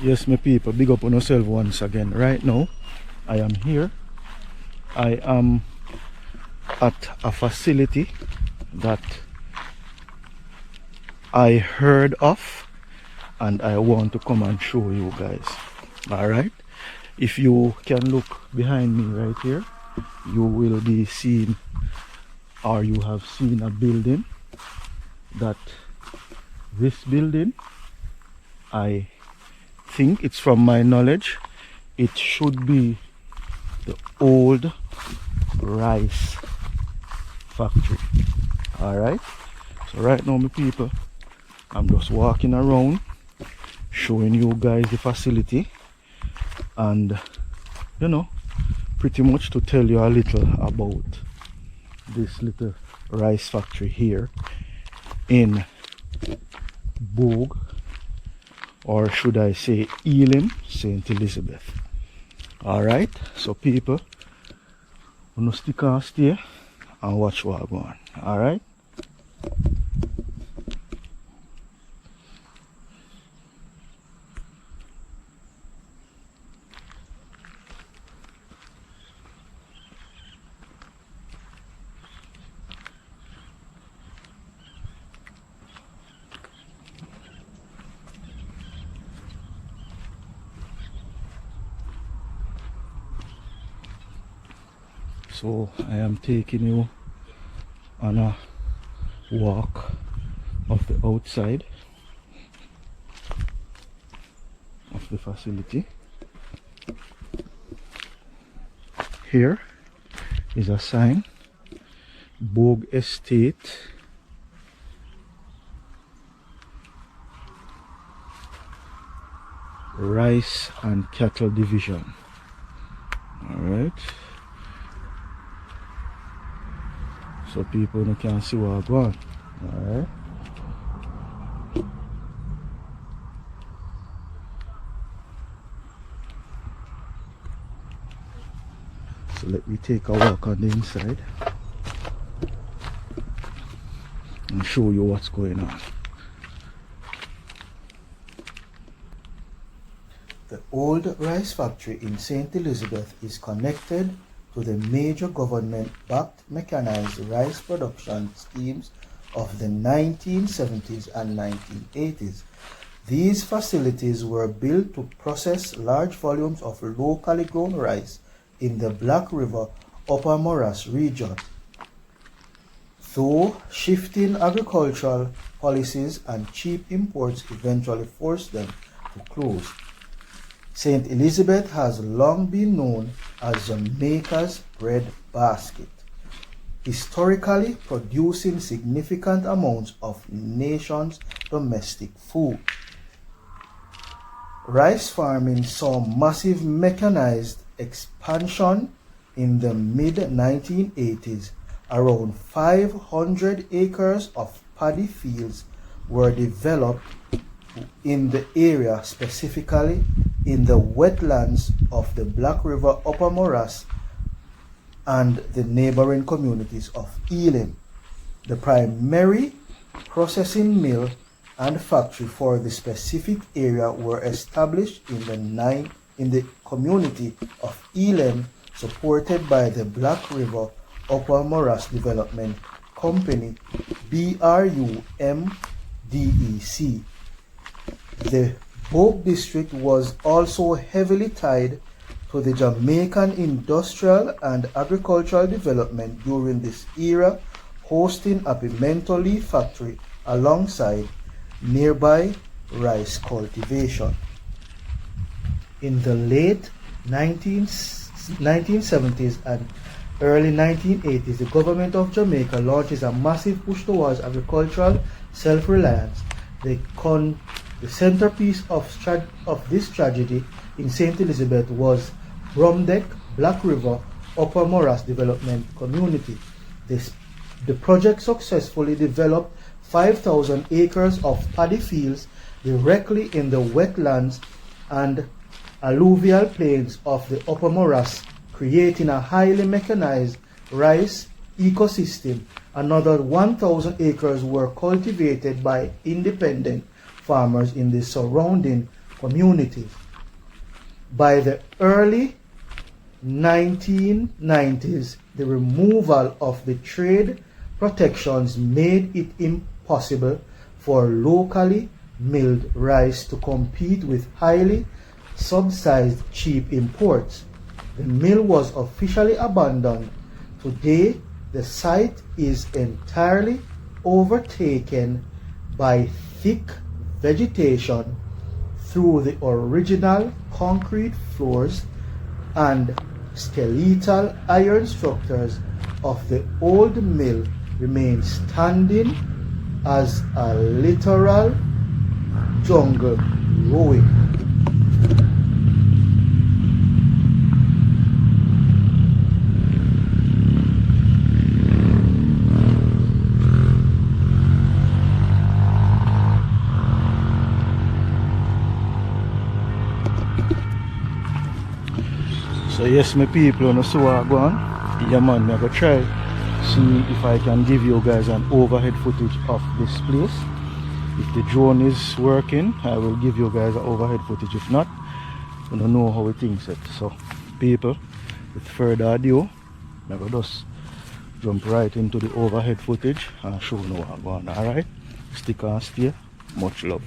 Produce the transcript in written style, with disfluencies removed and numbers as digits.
Yes, my people, big up on yourself once again. Right now, I am here. I am at a facility that I heard of and I want to come and show you guys. Alright, if you can look behind me right here, you will be seeing, or you have seen, a building. That this building, I think, it's from my knowledge, it should be the old rice factory. Alright, so right now, my people, I'm just walking around showing you guys the facility, and you know, pretty much to tell you a little about this little rice factory here in Bogue, or should I say Elim, St. Elizabeth. Alright, so people, I'm gonna stick and stay and watch what I go on. Alright. So I am taking you on a walk of the outside of the facility. Here is a sign, Bogue Estate Rice and Cattle Division. Alright, so people can see what I'm going. Alright, so let me take a walk on the inside and show you what's going on. The old rice factory in St. Elizabeth is connected to the major government-backed mechanized rice production schemes of the 1970s and 1980s. These facilities were built to process large volumes of locally grown rice in the Black River Upper Morass region. Though shifting agricultural policies and cheap imports eventually forced them to close. St. Elizabeth has long been known as Jamaica's bread basket, historically producing significant amounts of nation's domestic food. Rice farming saw massive mechanized expansion in the mid-1980s. Around 500 acres of paddy fields were developed in the area, specifically in the wetlands of the Black River Upper Morass and the neighboring communities of Elim. The primary processing mill and factory for the specific area were established in the community of Elim, supported by the Black River Upper Morass Development Company, BRUMDEC. The Bogue district was also heavily tied to the Jamaican industrial and agricultural development during this era, hosting a pimento leaf factory alongside nearby rice cultivation. In the late 1970s and early 1980s, the government of Jamaica launches a massive push towards agricultural self-reliance. The centerpiece of this tragedy in St. Elizabeth was Bromdeck Black River Upper Morass Development Community. The project successfully developed 5,000 acres of paddy fields directly in the wetlands and alluvial plains of the Upper Morass, creating a highly mechanized rice ecosystem. Another 1,000 acres were cultivated by independent farmers in the surrounding communities. By the early 1990s, the removal of the trade protections made it impossible for locally milled rice to compete with highly subsidized cheap imports. The mill was officially abandoned. Today, the site is entirely overtaken by thick vegetation. Through the original concrete floors and skeletal iron structures of the old mill remain standing as a literal jungle ruin. So yes, my people, you see what I go on? Yeah man, I'm going to try see if I can give you guys an overhead footage of this place. If the drone is working, I will give you guys an overhead footage. If not, I don't know how it thinks it. So people, with further ado, I'm going to just jump right into the overhead footage and show you what's going on. Alright? Stick and stay. Much love.